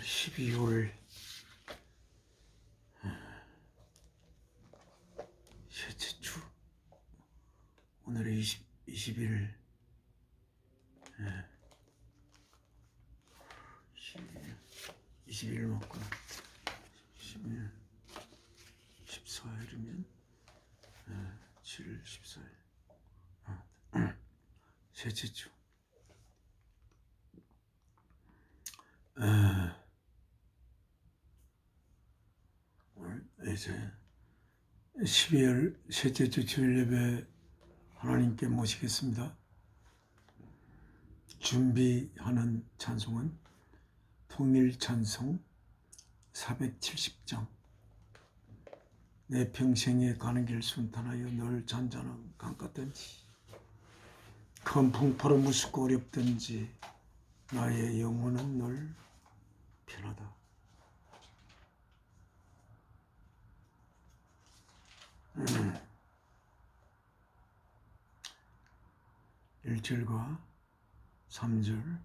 12월 셋째 주, 오늘은 20일, 20일 먹고 10일, 14일이면 7일, 14일, 셋째 주. 오늘 이제 12월 셋째 주 주일 예배 하나님께 모시겠습니다. 준비하는 찬송은 통일 찬송 470장. 내 평생에 가는 길 순탄하여 늘 잔잔한 강 같든지 큰 풍파로 무섭고 어렵든지 나의 영혼은 늘 편하다. 1절과 3절,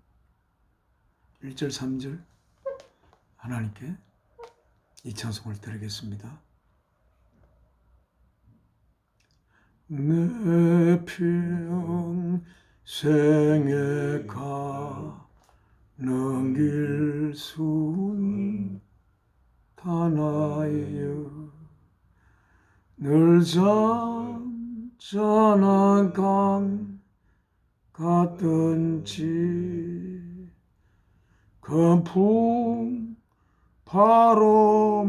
1절 3절 하나님께 이 찬송을 드리겠습니다. 내 평생에 가는 길 순탄하여 늘 잔잔한 강 같든지 큰 풍파로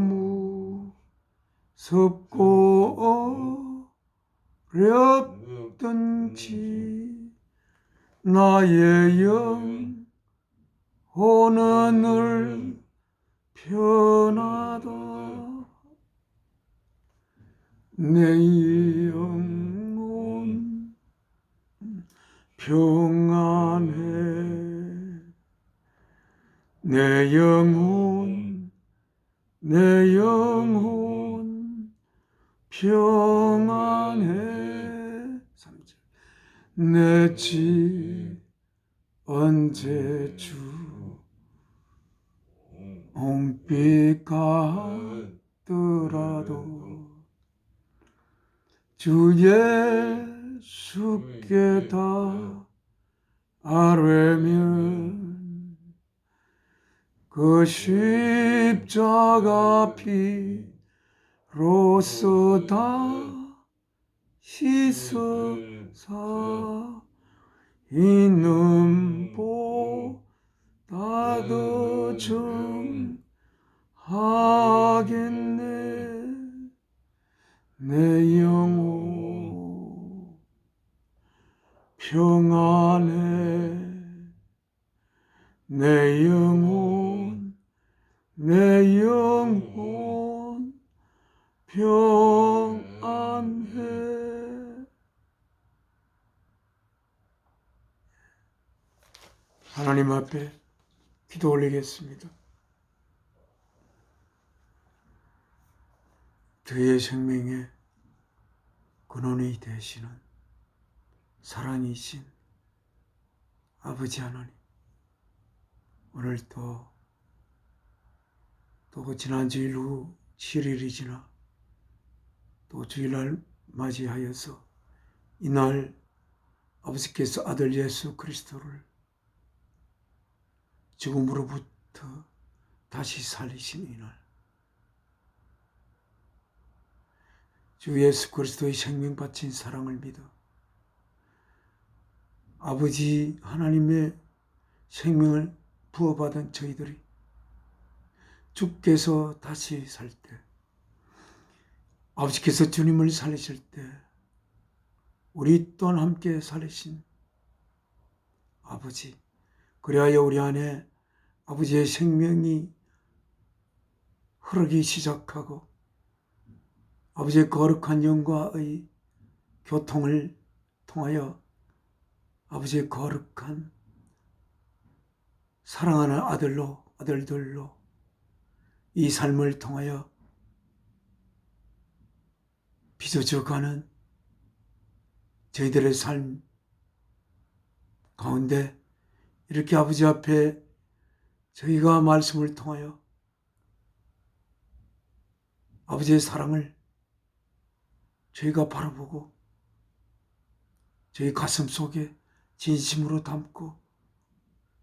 무섭고 어렵든지 나의 영혼은 늘 편하다. 내 영혼 평안해. 내 영혼 평안해. 3절. 내 집 언제 주 홍빛 같더라도 주 예수께 다 아뢰면 그 십자가 피로써 다 씻어서 있는 보다 더 정하겠네. 내 영혼 평안해. 내 영혼 평안해. 하나님 앞에 기도 올리겠습니다. 저의 생명의 근원이 되시는 사랑이신 아버지 하나님, 오늘 또 지난 주일 후 7일이 지나 또 주일날 맞이하여서 이날 아버지께서 아들 예수 그리스도를 죽음으로부터 다시 살리신 이날, 주 예수 그리스도의 생명 바친 사랑을 믿어 아버지 하나님의 생명을 부어받은 저희들이 주께서 다시 살 때, 아버지께서 주님을 살리실 때 우리 또한 함께 살리신 아버지, 그리하여 우리 안에 아버지의 생명이 흐르기 시작하고 아버지의 거룩한 영과의 교통을 통하여 아버지의 거룩한 사랑하는 아들들로 이 삶을 통하여 빚어져가는 저희들의 삶 가운데 이렇게 아버지 앞에 저희가 말씀을 통하여 아버지의 사랑을 저희가 바라보고 저희 가슴 속에 진심으로 담고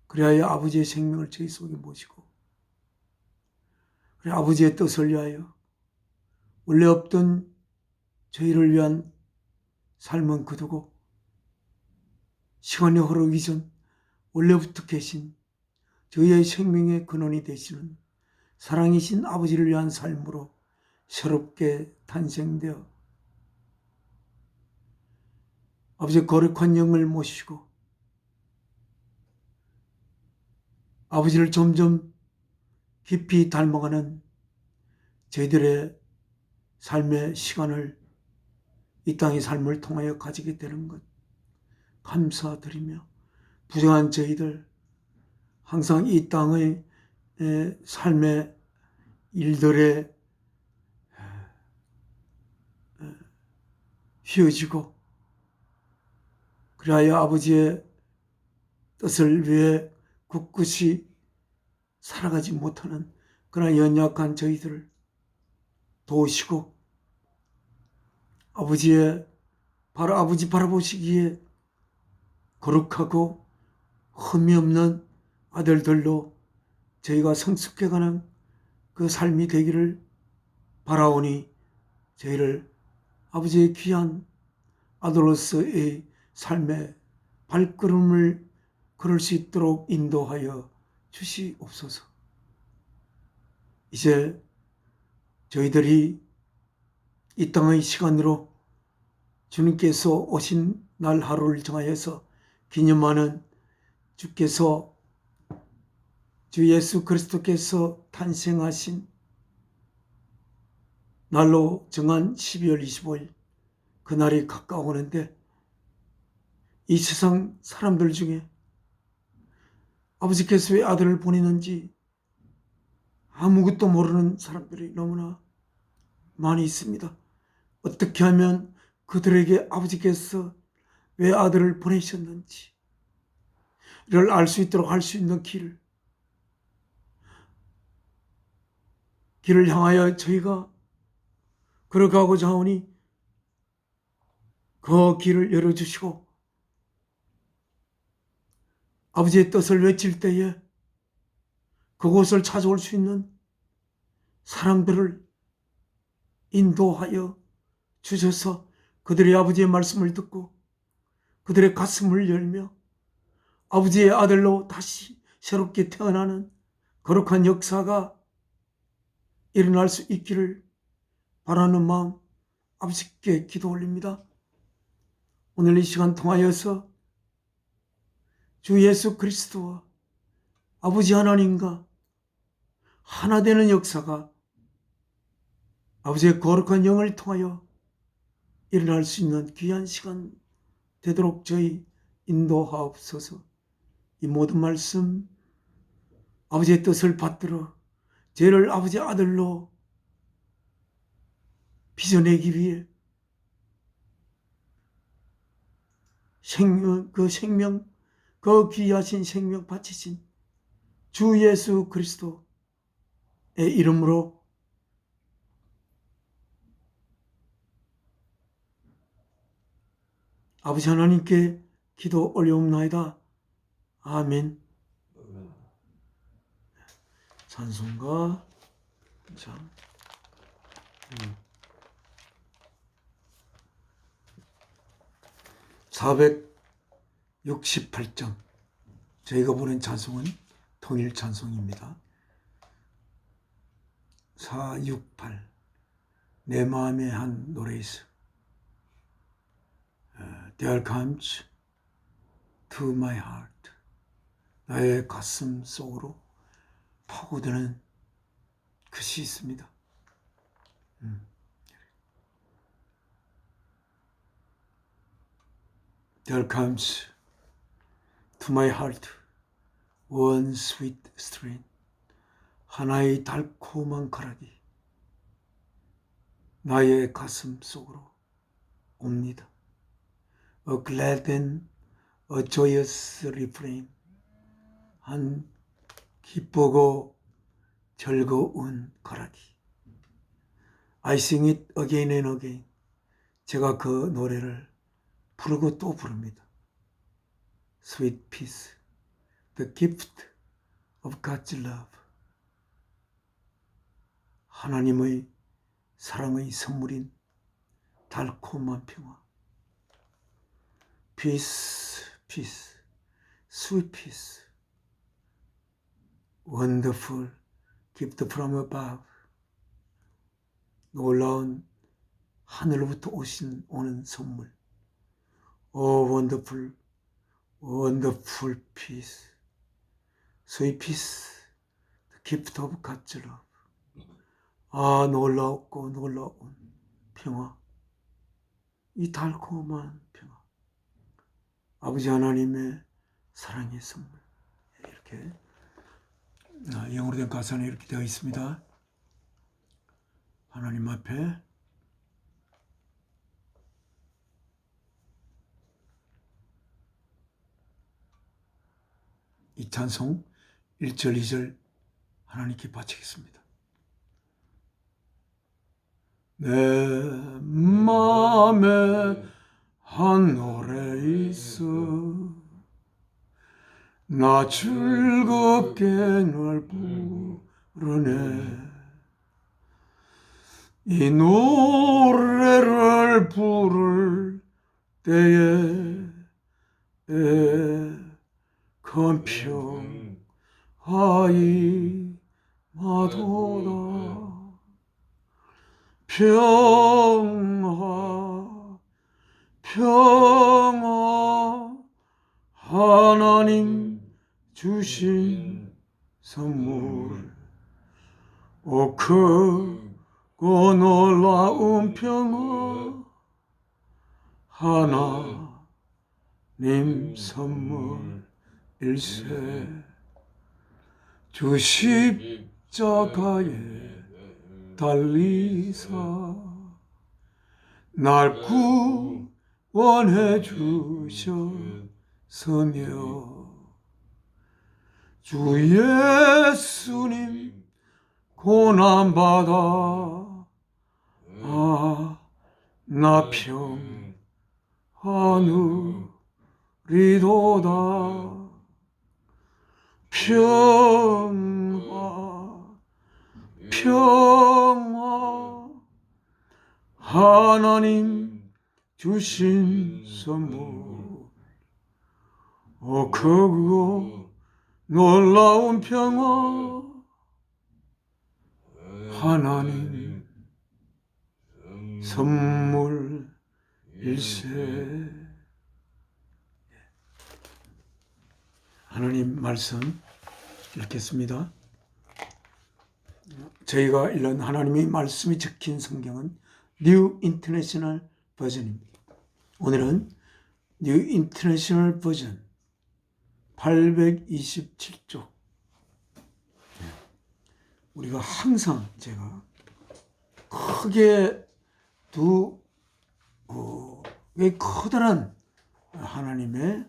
그리하여 아버지의 생명을 저희 속에 모시고 그래 아버지의 뜻을 위하여 원래 없던 저희를 위한 삶은 거두고 시간이 흐르기 전 원래부터 계신 저희의 생명의 근원이 되시는 사랑이신 아버지를 위한 삶으로 새롭게 탄생되어 아버지의 거룩한 영을 모시고 아버지를 점점 깊이 닮아가는 저희들의 삶의 시간을 이 땅의 삶을 통하여 가지게 되는 것 감사드리며 부정한 저희들 항상 이 땅의 삶의 일들에 휘어지고 그리하여 아버지의 뜻을 위해 굳굳이 살아가지 못하는 그러나 연약한 저희들을 도우시고 바로 아버지 바라보시기에 거룩하고 흠이 없는 아들들로 저희가 성숙해가는 그 삶이 되기를 바라오니 저희를 아버지의 귀한 아들로서의 삶의 발걸음을 걸을 수 있도록 인도하여 주시옵소서. 이제 저희들이 이 땅의 시간으로 주님께서 오신 날 하루를 정하여서 기념하는 주께서 주 예수 그리스도께서 탄생하신 날로 정한 12월 25일 그날이 가까워오는데 이 세상 사람들 중에 아버지께서 왜 아들을 보내는지 아무것도 모르는 사람들이 너무나 많이 있습니다. 어떻게 하면 그들에게 아버지께서 왜 아들을 보내셨는지 이를 알 수 있도록 할 수 있는 길을 향하여 저희가 걸어가고자 하오니 그 길을 열어주시고 아버지의 뜻을 외칠 때에 그곳을 찾아올 수 있는 사람들을 인도하여 주셔서 그들이 아버지의 말씀을 듣고 그들의 가슴을 열며 아버지의 아들로 다시 새롭게 태어나는 거룩한 역사가 일어날 수 있기를 바라는 마음 아버지께 기도 올립니다. 오늘 이 시간 통하여서 주 예수 그리스도와 아버지 하나님과 하나 되는 역사가 아버지의 거룩한 영을 통하여 일어날 수 있는 귀한 시간 되도록 저희 인도하옵소서. 이 모든 말씀 아버지의 뜻을 받들어 저희를 아버지 아들로 빚어내기 위해 그 귀하신 생명 바치신 주 예수 그리스도의 이름으로 아버지 하나님께 기도 올려옵나이다. 아멘. 찬송가 468장 저희가 보낸 찬송은 통일 찬송입니다. 468 내 마음의 한 노래에서 There comes to my heart 나의 가슴 속으로 파고드는 것이 있습니다. There comes to my heart one sweet string 하나의 달콤한 가락이 나의 가슴 속으로 옵니다. A glad and a joyous refrain 한 기쁘고 즐거운 거라기. I sing it again and again. 제가 그 노래를 부르고 또 부릅니다. Sweet peace, the gift of God's love. 하나님의 사랑의 선물인 달콤한 평화. Peace, peace, sweet peace, wonderful gift from above. 놀라운 하늘로부터 오는 선물. Oh, wonderful, wonderful peace, sweet peace, the gift of God's love. 아, 놀랍고 놀라운 평화. 이 달콤한 평화. 아버지 하나님의 사랑의 선물. 이렇게 영어로 된 가사는 이렇게 되어 있습니다. 하나님 앞에 이 찬송 1절 2절 하나님께 바치겠습니다. 내 마음에 한 노래 있어 나 즐겁게 널 부르네. 이 노래를 부를 때에 큰 평화이 마도다. 평화, 평화, 하나님 주신 선물. 오, 크고 놀라운 평화, 하나님 선물일세. 주 십자가에 달리사 날 구원해 주셨으며 주 예수님 고난받아 나 평안누리도다. 평화, 평화, 하나님 주신 선물. 오, 크고 놀라운 평화, 하나님 선물일세. 하나님 말씀 읽겠습니다. 저희가 읽는 하나님의 말씀이 적힌 성경은 뉴 인터내셔널 버전입니다. 오늘은 뉴 인터내셔널 버전 827쪽. 우리가 항상 제가 크게 커다란 하나님의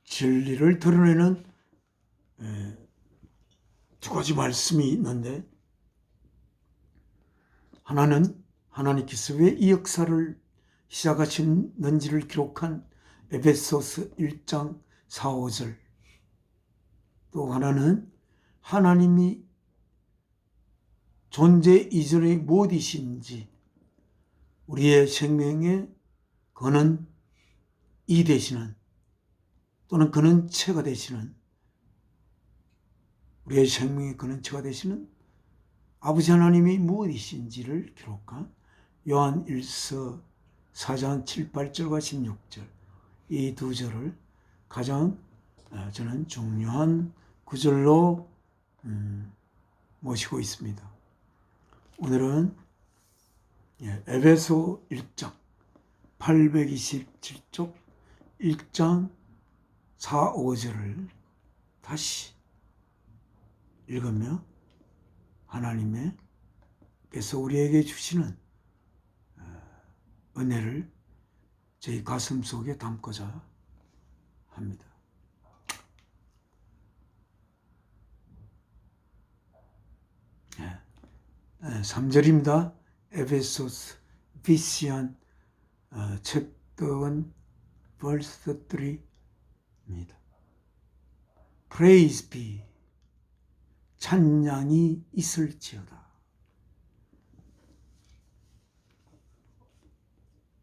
진리를 드러내는 두 가지 말씀이 있는데, 하나는 하나님께서 왜 이 역사를 시작하셨는지를 기록한 에베소서 1장 4, 5절. 또 하나는 하나님이 존재 이전에 무엇이신지 우리의 생명에 그는 이 되시는, 또는 그는 체가 되시는, 우리의 생명의 그는 체가 되시는 아버지 하나님이 무엇이신지를 기록한 요한 1서 4장 7, 8절과 16절, 이 두 절을 가장 저는 중요한 구절로 모시고 있습니다. 오늘은 에베소 1장 827쪽 1장 4, 5절을 다시 읽으며 하나님께서 우리에게 주시는 은혜를 저희 가슴 속에 담고자 합니다. 3절입니다. 에베소스 비시안 챕터 1 verse 3입니다. Praise be, 찬양이 있을지어다.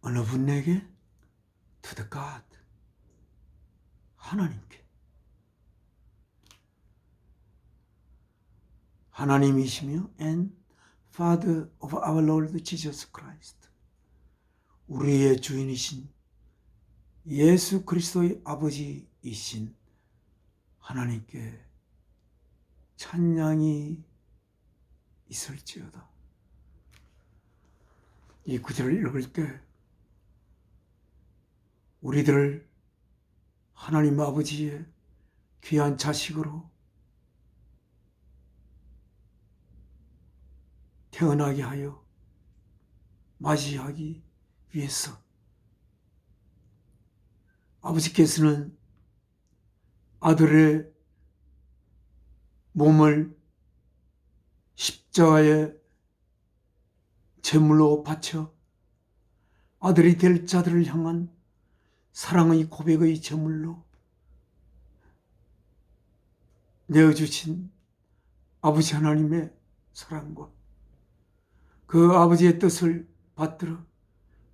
어느 분에게? To the God, 하나님께. 하나님이시며 and Father of our Lord Jesus Christ, 우리의 주인이신 예수 그리스도의 아버지이신 하나님께 찬양이 있을지어다. 이 구절을 읽을 때 우리들을 하나님 아버지의 귀한 자식으로 태어나게 하여 맞이하기 위해서 아버지께서는 아들의 몸을 십자가에 제물로 바쳐 아들이 될 자들을 향한 사랑의 고백의 제물로 내어주신 아버지 하나님의 사랑과 그 아버지의 뜻을 받들어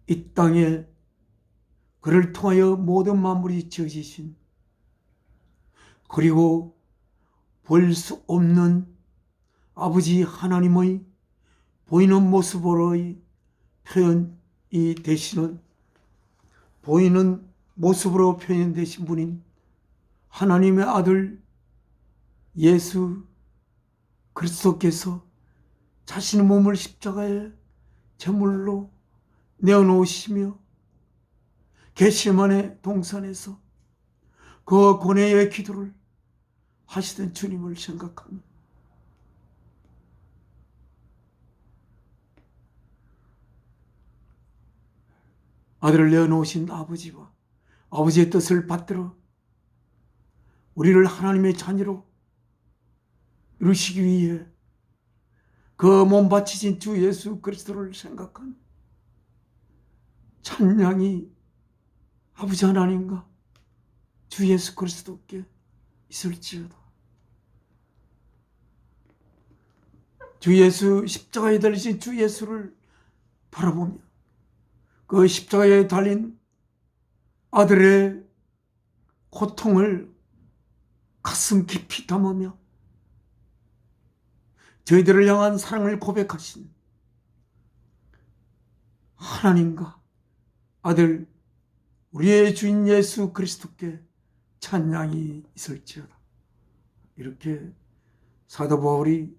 이 땅에 그를 통하여 모든 만물이 지어지신, 그리고 볼 수 없는 아버지 하나님의 보이는 모습으로의 표현이 되시는, 보이는 모습으로 표현되신 분인 하나님의 아들 예수 그리스도께서 자신의 몸을 십자가에 제물로 내어놓으시며 겟세마네 동산에서 그 고뇌의 기도를 하시던 주님을 생각하며 아들을 내어놓으신 아버지와 아버지의 뜻을 받들어 우리를 하나님의 자녀로 이루시기 위해 그 몸 바치신 주 예수 그리스도를 생각한 찬양이 아버지 하나님과 주 예수 그리스도께 있을지어다. 주 예수, 십자가에 달리신 주 예수를 바라보며 그 십자가에 달린 아들의 고통을 가슴 깊이 담으며 저희들을 향한 사랑을 고백하신 하나님과 아들 우리의 주인 예수 그리스도께 찬양이 있을지어다. 이렇게 사도 바울이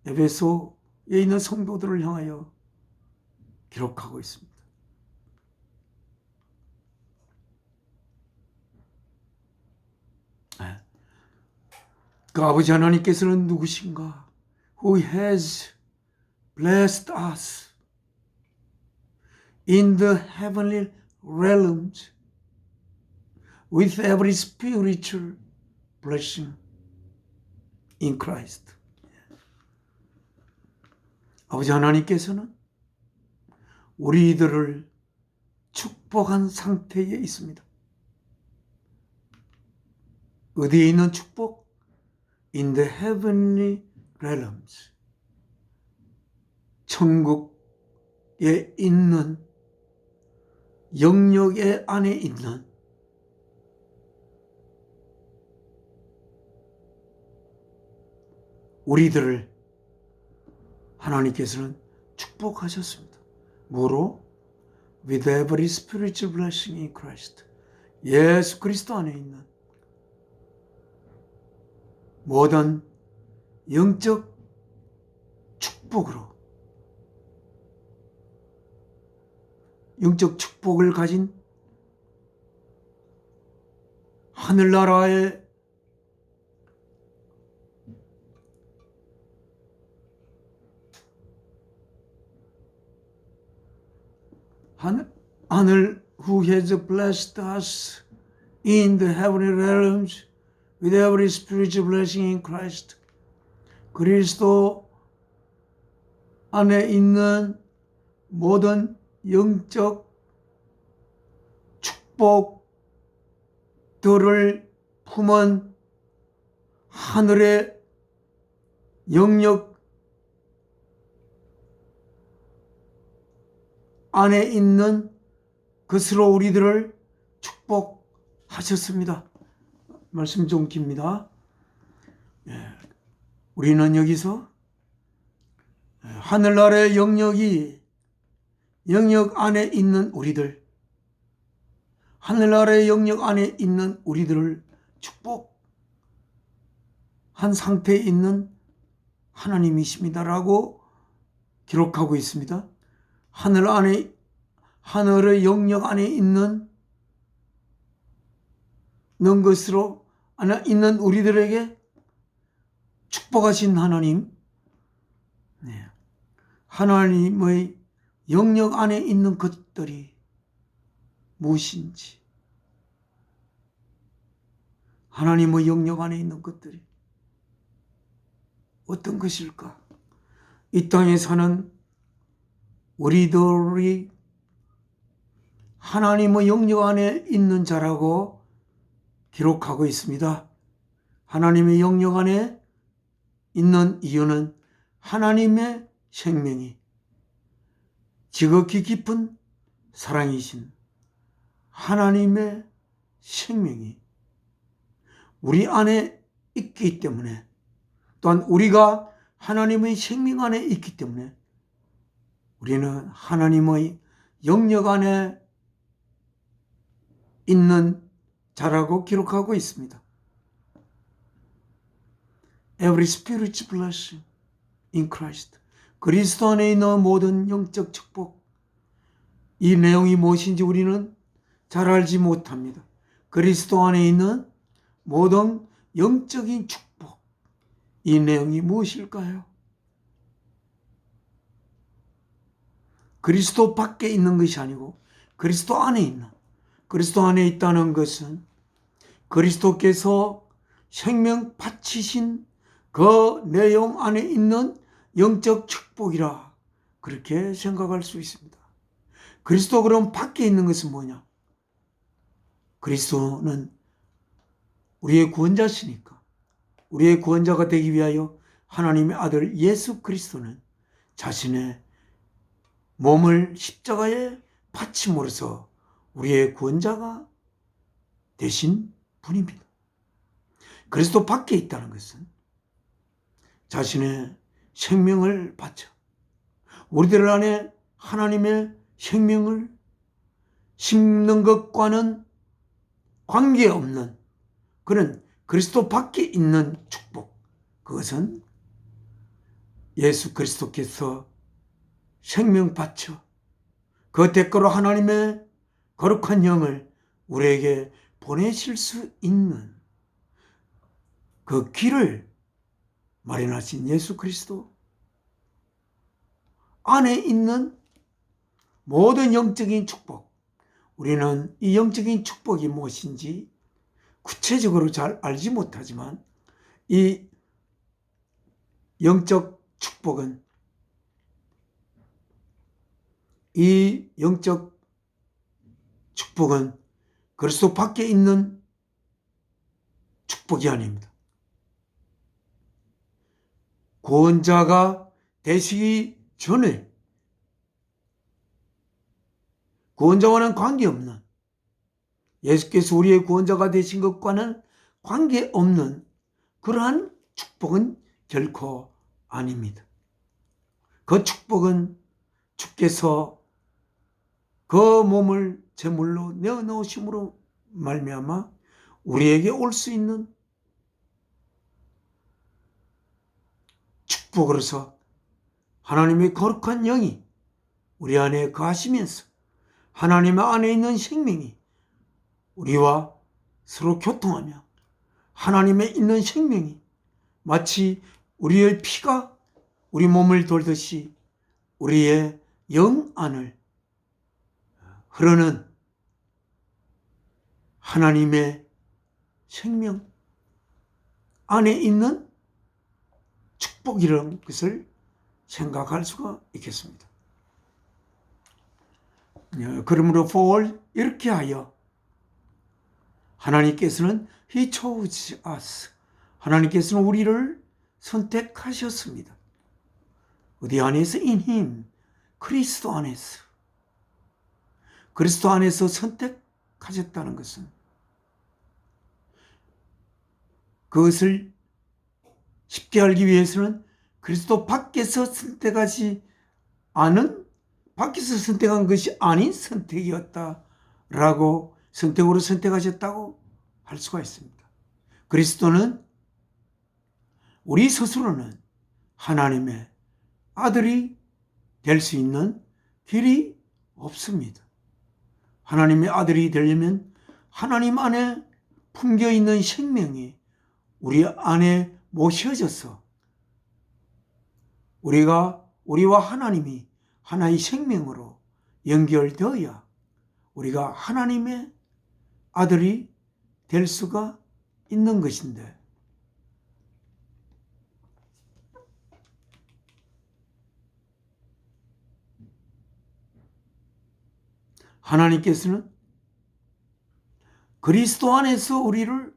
에베소에 있는 성도들을 향하여 기록하고 있습니다. 그 아버지 하나님께서는 누구신가? Who has blessed us in the heavenly realms with every spiritual blessing in Christ. 아버지 하나님께서는 우리들을 축복한 상태에 있습니다. 어디에 있는 축복? In the heavenly realms. 천국에 있는 영역의 안에 있는 우리들을 하나님께서는 축복하셨습니다. 뭐로? With every spiritual blessing in Christ. 예수 그리스도 안에 있는 모든 영적 축복으로, 영적 축복을 가진 하늘나라의 하늘 who has blessed us in the heavenly realms with every spiritual blessing in Christ. 그리스도 안에 있는 모든 영적 축복들을 품은 하늘의 영역 안에 있는 것으로 우리들을 축복하셨습니다. 말씀 좀 깁니다. 우리는 여기서 하늘나라의 영역 안에 있는 우리들, 하늘나라의 영역 안에 있는 우리들을 축복한 상태에 있는 하나님이십니다라고 기록하고 있습니다. 하늘의 영역 안에 있는 것으로 안에 있는 우리들에게 축복하신 하나님, 하나님의 영역 안에 있는 것들이 무엇인지, 하나님의 영역 안에 있는 것들이 어떤 것일까? 이 땅에 사는 우리들이 하나님의 영역 안에 있는 자라고 기록하고 있습니다. 하나님의 영역 안에 있는 이유는 하나님의 생명이 지극히 깊은 사랑이신 하나님의 생명이 우리 안에 있기 때문에, 또한 우리가 하나님의 생명 안에 있기 때문에 우리는 하나님의 영역 안에 있는 자라고 기록하고 있습니다. Every spiritual blessing in Christ. 그리스도 안에 있는 모든 영적 축복. 이 내용이 무엇인지 우리는 잘 알지 못합니다. 그리스도 안에 있는 모든 영적인 축복. 이 내용이 무엇일까요? 그리스도 밖에 있는 것이 아니고 그리스도 안에 있는, 그리스도 안에 있다는 것은 그리스도께서 생명 바치신 그 내용 안에 있는 영적 축복이라 그렇게 생각할 수 있습니다. 그리스도 그럼 밖에 있는 것은 뭐냐? 그리스도는 우리의 구원자시니까, 우리의 구원자가 되기 위하여 하나님의 아들 예수 그리스도는 자신의 몸을 십자가에 바침으로써 우리의 구원자가 되신 분입니다. 그리스도 밖에 있다는 것은 자신의 생명을 바쳐 우리들 안에 하나님의 생명을 심는 것과는 관계없는 그런 그리스도 밖에 있는 축복, 그것은 예수 그리스도께서 생명 바쳐 그 대가로 하나님의 거룩한 영을 우리에게 보내실 수 있는 그 길을 마련하신 예수 그리스도 안에 있는 모든 영적인 축복, 우리는 이 영적인 축복이 무엇인지 구체적으로 잘 알지 못하지만 이 영적 축복은 그리스도 밖에 있는 축복이 아닙니다. 구원자가 되시기 전에 구원자와는 관계없는, 예수께서 우리의 구원자가 되신 것과는 관계없는 그러한 축복은 결코 아닙니다. 그 축복은 주께서 그 몸을 제물로 내어놓으심으로 말미암아 우리에게 올 수 있는 축복으로서 하나님의 거룩한 영이 우리 안에 거하시면서 하나님 안에 있는 생명이 우리와 서로 교통하며 하나님에 있는 생명이 마치 우리의 피가 우리 몸을 돌듯이 우리의 영 안을 흐르는 하나님의 생명 안에 있는 축복이라는 것을 생각할 수가 있겠습니다. 그러므로 for 이렇게 하여 하나님께서는 He chose us. 하나님께서는 우리를 선택하셨습니다. 어디 안에서? In Him. 그리스도 안에서. 그리스도 안에서 선택하셨다는 것은 그것을 쉽게 알기 위해서는 그리스도 밖에서 선택하지 않은, 밖에서 선택한 것이 아닌 선택이었다라고, 선택으로 선택하셨다고 할 수가 있습니다. 그리스도는 우리 스스로는 하나님의 아들이 될 수 있는 길이 없습니다. 하나님의 아들이 되려면 하나님 안에 품겨 있는 생명이 우리 안에 모셔져서 우리와 하나님이 하나의 생명으로 연결되어야 우리가 하나님의 아들이 될 수가 있는 것인데, 하나님께서는 그리스도 안에서 우리를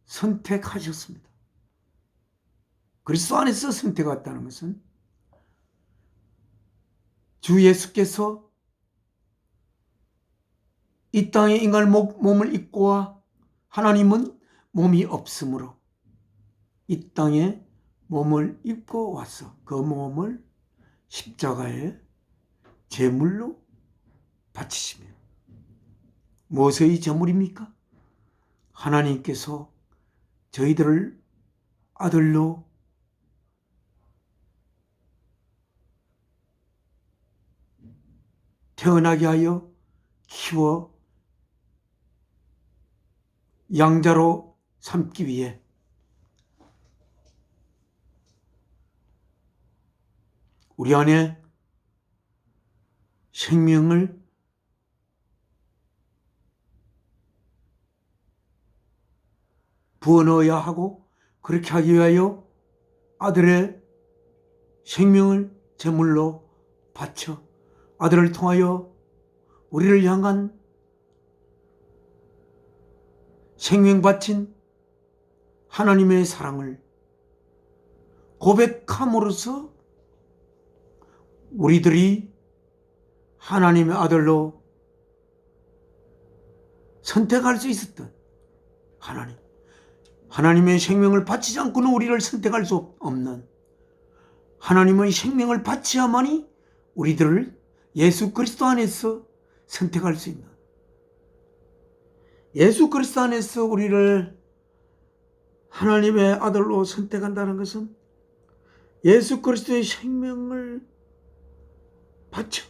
선택하셨습니다. 그리스도 안에서 선택했다는 것은 주 예수께서 이 땅에 인간의 몸을 입고와 하나님은 몸이 없으므로 이 땅에 몸을 입고 와서 그 몸을 십자가에 제물로 바치시며, 무엇의 제물입니까? 하나님께서 저희들을 아들로 태어나게 하여 키워 양자로 삼기 위해 우리 안에 생명을 부어넣어야 하고, 그렇게 하기 위하여 아들의 생명을 제물로 바쳐 아들을 통하여 우리를 향한 생명 바친 하나님의 사랑을 고백함으로써 우리들이 하나님의 아들로 선택할 수 있었던 하나님의 생명을 바치지 않고는 우리를 선택할 수 없는, 하나님의 생명을 바치야만이 우리들을 예수 그리스도 안에서 선택할 수 있는, 예수 그리스도 안에서 우리를 하나님의 아들로 선택한다는 것은 예수 그리스도의 생명을 바쳐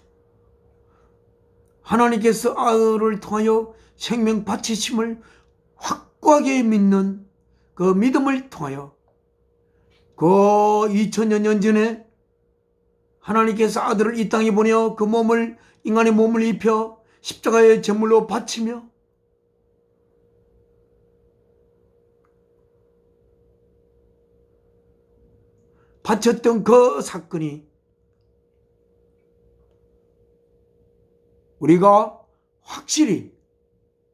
하나님께서 아들을 통하여 생명 바치심을 확고하게 믿는 그 믿음을 통하여 그 2000년 전에 하나님께서 아들을 이 땅에 보내어 그 몸을, 인간의 몸을 입혀 십자가의 제물로 바치며 바쳤던 그 사건이 우리가 확실히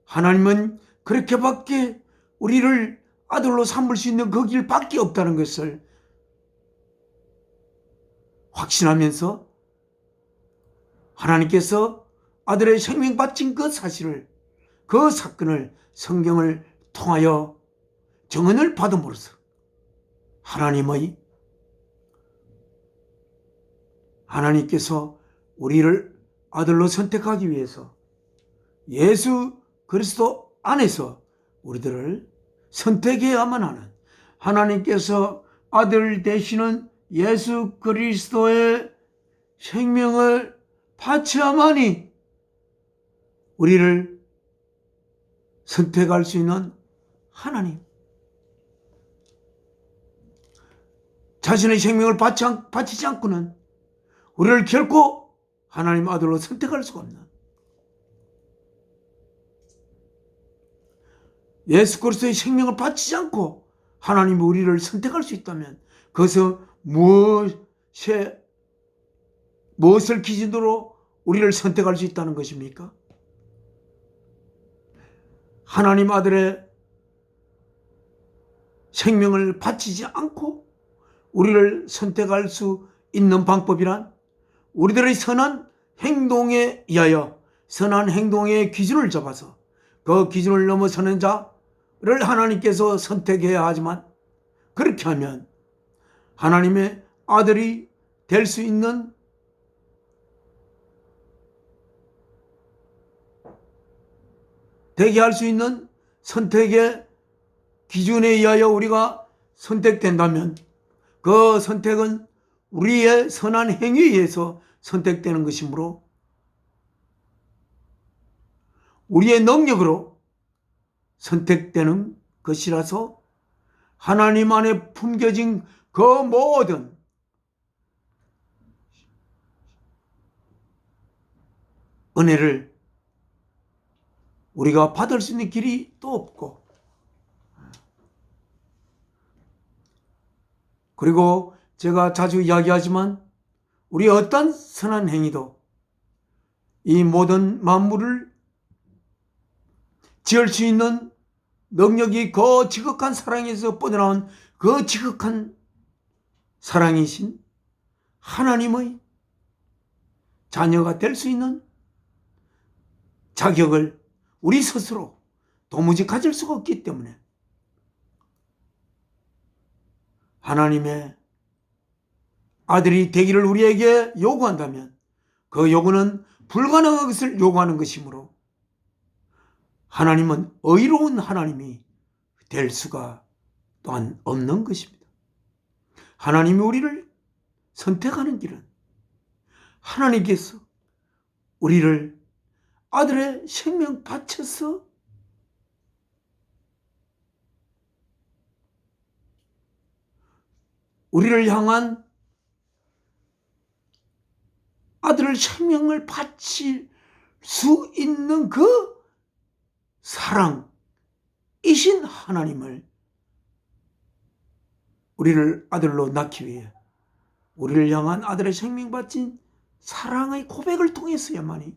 하나님은 그렇게밖에 우리를 아들로 삼을 수 있는 그 길밖에 없다는 것을 확신하면서 하나님께서 아들의 생명 바친 그 사실을, 그 사건을 성경을 통하여 증언을 받음으로써 하나님께서 우리를 아들로 선택하기 위해서 예수 그리스도 안에서 우리들을 선택해야만 하는, 하나님께서 아들 되시는 예수 그리스도의 생명을 바쳐야만이 우리를 선택할 수 있는 하나님, 자신의 생명을 바치지 않고는 우리를 결코 하나님 아들로 선택할 수가 없는, 예수 그리스도의 생명을 바치지 않고 하나님이 우리를 선택할 수 있다면 그것은 무엇에 무엇을 기준으로 우리를 선택할 수 있다는 것입니까? 하나님 아들의 생명을 바치지 않고 우리를 선택할 수 있는 방법이란 우리들의 선한 행동에 의하여 선한 행동의 기준을 잡아서 그 기준을 넘어서는 자를 하나님께서 선택해야 하지만 그렇게 하면 하나님의 아들이 될 수 있는 되게 할 수 있는 선택의 기준에 의하여 우리가 선택된다면 그 선택은 우리의 선한 행위에 의해서 선택되는 것이므로 우리의 능력으로 선택되는 것이라서 하나님 안에 품겨진 그 모든 은혜를 우리가 받을 수 있는 길이 또 없고 그리고 제가 자주 이야기하지만 우리 어떤 선한 행위도 이 모든 만물을 지을 수 있는 능력이 그 지극한 사랑에서 뻗어나온 그 지극한 사랑이신 하나님의 자녀가 될 수 있는 자격을 우리 스스로 도무지 가질 수가 없기 때문에 하나님의 아들이 되기를 우리에게 요구한다면 그 요구는 불가능한 것을 요구하는 것이므로 하나님은 의로운 하나님이 될 수가 또한 없는 것입니다. 하나님이 우리를 선택하는 길은 하나님께서 우리를 아들의 생명 바쳐서 우리를 향한 아들의 생명을 바칠 수 있는 그 사랑이신 하나님을 우리를 아들로 낳기 위해 우리를 향한 아들의 생명 바친 사랑의 고백을 통해서야만이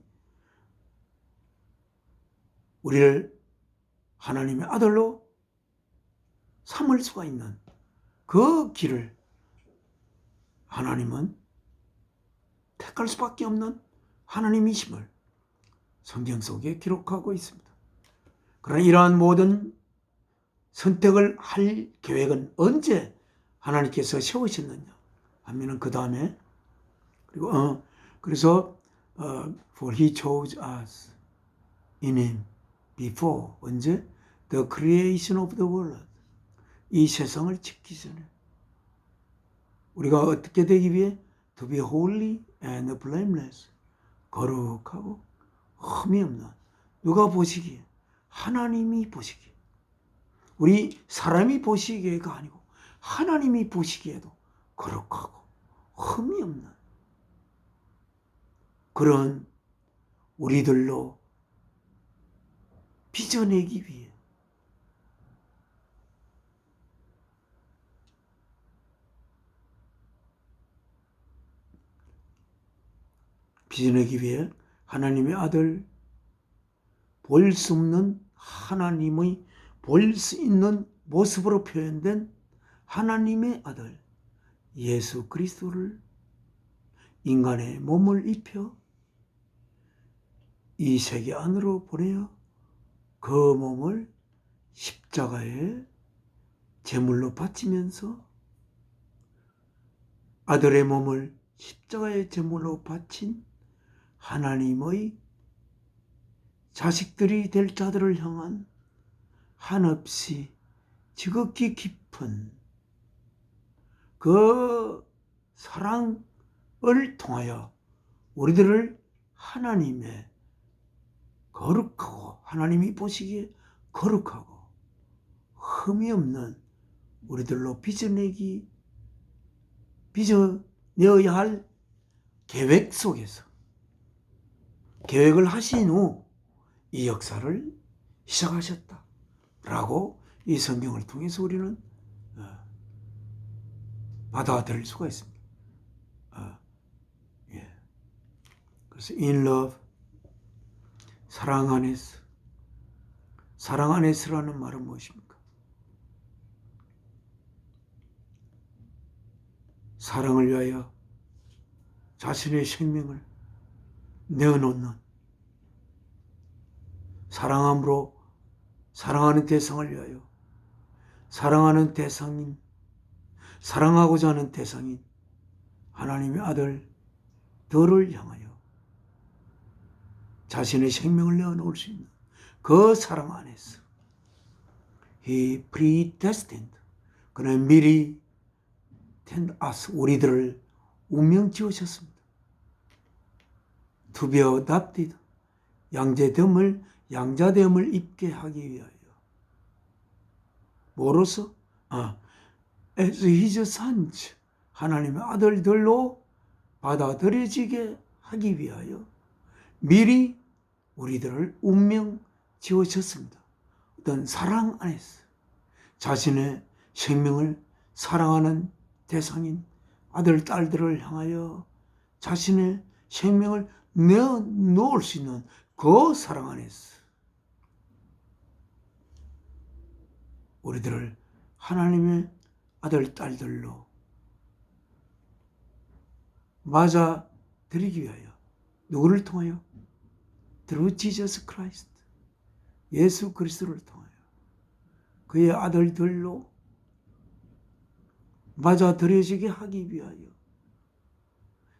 우리를 하나님의 아들로 삼을 수가 있는 그 길을 하나님은 택할 수밖에 없는 하나님이심을 성경 속에 기록하고 있습니다. 그러나 이러한 모든 선택을 할 계획은 언제 하나님께서 세우셨느냐 하면은 그 다음에 그리고 그래서 for he chose us in him before 언제 the creation of the world 이 세상을 짓기 전에 우리가 어떻게 되기 위해 to be holy and blameless 거룩하고 흠이 없는 누가 보시기에 하나님이 보시기에 우리 사람이 보시기에가 아니고 하나님이 보시기에도 거룩하고 흠이 없는 그런 우리들로 빚어내기 위해 하나님의 아들 볼 수 없는 하나님의 볼 수 있는 모습으로 표현된 하나님의 아들 예수 그리스도를 인간의 몸을 입혀 이 세계 안으로 보내어 그 몸을 십자가에 제물로 바치면서 아들의 몸을 십자가에 제물로 바친 하나님의 자식들이 될 자들을 향한 한없이 지극히 깊은 그 사랑을 통하여 우리들을 하나님의 거룩하고 하나님이 보시기에 거룩하고 흠이 없는 우리들로 빚어내어야 할 계획 속에서 계획을 하신 후 이 역사를 시작하셨다라고 이 성경을 통해서 우리는 받아들일 수가 있습니다. 예. 그래서 in love, 사랑 안에서. 사랑 안에서라는 말은 무엇입니까? 사랑을 위하여 자신의 생명을 내어놓는, 사랑함으로 사랑하는 대상을 위하여, 사랑하는 대상인, 사랑하고자 하는 대상인 하나님의 아들 너를 향하여 자신의 생명을 내어놓을 수 있는 그 사랑 안에서 He predestined, 그는 미리 ten us, 우리들을 운명 지으셨습니다. To be adopted, 양자됨을 입게 하기 위하여. 뭐로서? As His sons, 하나님의 아들들로 받아들여지게 하기 위하여 미리 우리들을 운명 지으셨습니다. 어떤 사랑 안에서 자신의 생명을 사랑하는 대상인 아들, 딸들을 향하여 자신의 생명을 내어놓을 수 있는 그 사랑 안에서 우리들을 하나님의 아들, 딸들로 맞아들이기 위하여 누구를 통하여? Through Jesus Christ, 예수 그리스도를 통하여 그의 아들들로 맞아들여지게 하기 위하여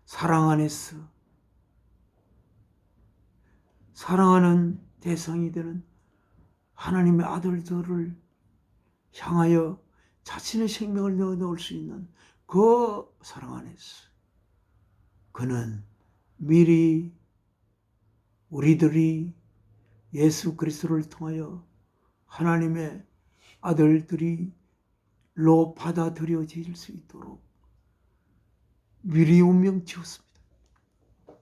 사랑 안에서 사랑하는 대상이 되는 하나님의 아들들을 향하여 자신의 생명을 내어놓을 수 있는 그 사랑 안에서 그는 미리 우리들이 예수 그리스도를 통하여 하나님의 아들들이로 받아들여질 수 있도록 미리 운명 지었습니다.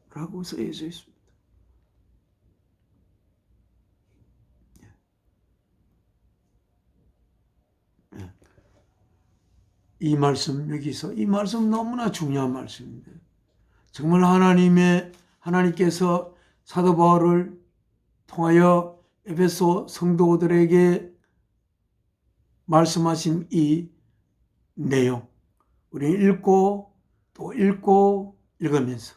라고 써져 있습니다. 이 말씀, 여기서 이 말씀 너무나 중요한 말씀인데, 정말 하나님께서 사도 바울을 통하여 에베소 성도들에게 말씀하신 이 내용, 우리 읽고 또 읽고 읽으면서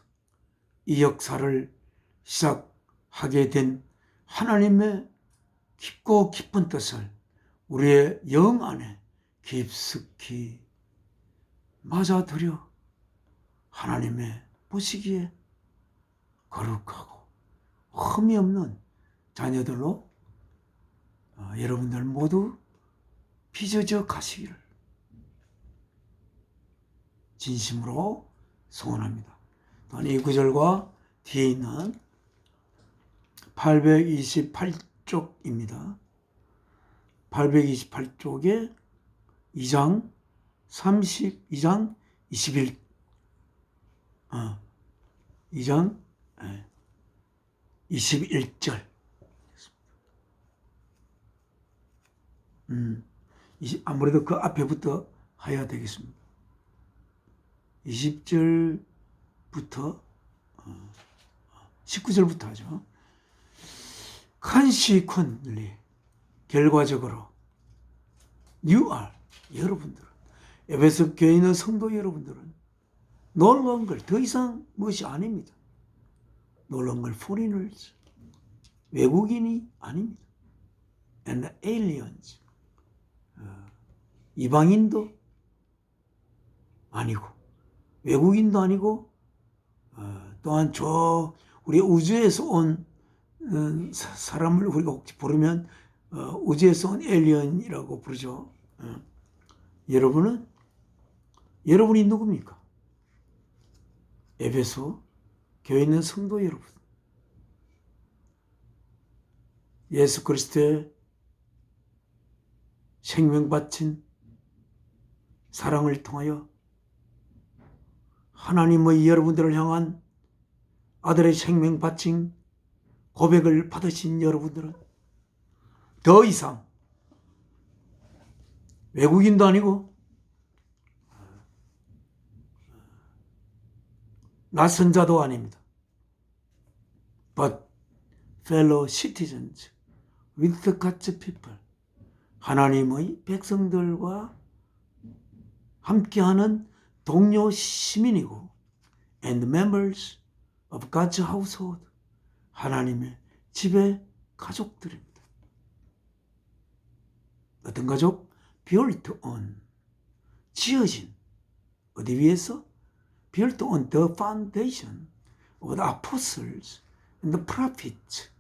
이 역사를 시작하게 된 하나님의 깊고 깊은 뜻을 우리의 영 안에 깊숙이 맞아들여 하나님의 보시기에 거룩하고 흠이 없는 자녀들로 여러분들 모두 빚어져 가시기를 진심으로 소원합니다. 또한 이 구절과 뒤에 있는 828쪽입니다. 828쪽에 2장 21 2장 21절. 아무래도 그 앞에부터 해야 되겠습니다. 20절부터 19절부터 하죠. consequently, 결과적으로 you are, 여러분들은, 에베소 교회에 있는 성도 여러분들은 no longer, 더 이상 무엇이 아닙니다. no longer foreigners, 외국인이 아닙니다. and aliens, 이방인도 아니고 외국인도 아니고 또한 우리 우주에서 온 사람을 우리가 혹시 부르면 우주에서 온 에일리언이라고 부르죠. 여러분이 누굽니까? 에베소 교회에 있는 성도 여러분, 예수 그리스도의 생명 바친 사랑을 통하여 하나님의 여러분들을 향한 아들의 생명 바친 고백을 받으신 여러분들은 더 이상 외국인도 아니고 낯선 자도 아닙니다. but fellow citizens with God's people. 하나님의 백성들과 함께하는 동료 시민이고 and members of God's household. 하나님의 집의 가족들입니다. 어떤 가족? built on. 지어진. 어디 위에서? built on the foundation of the apostles and the prophets.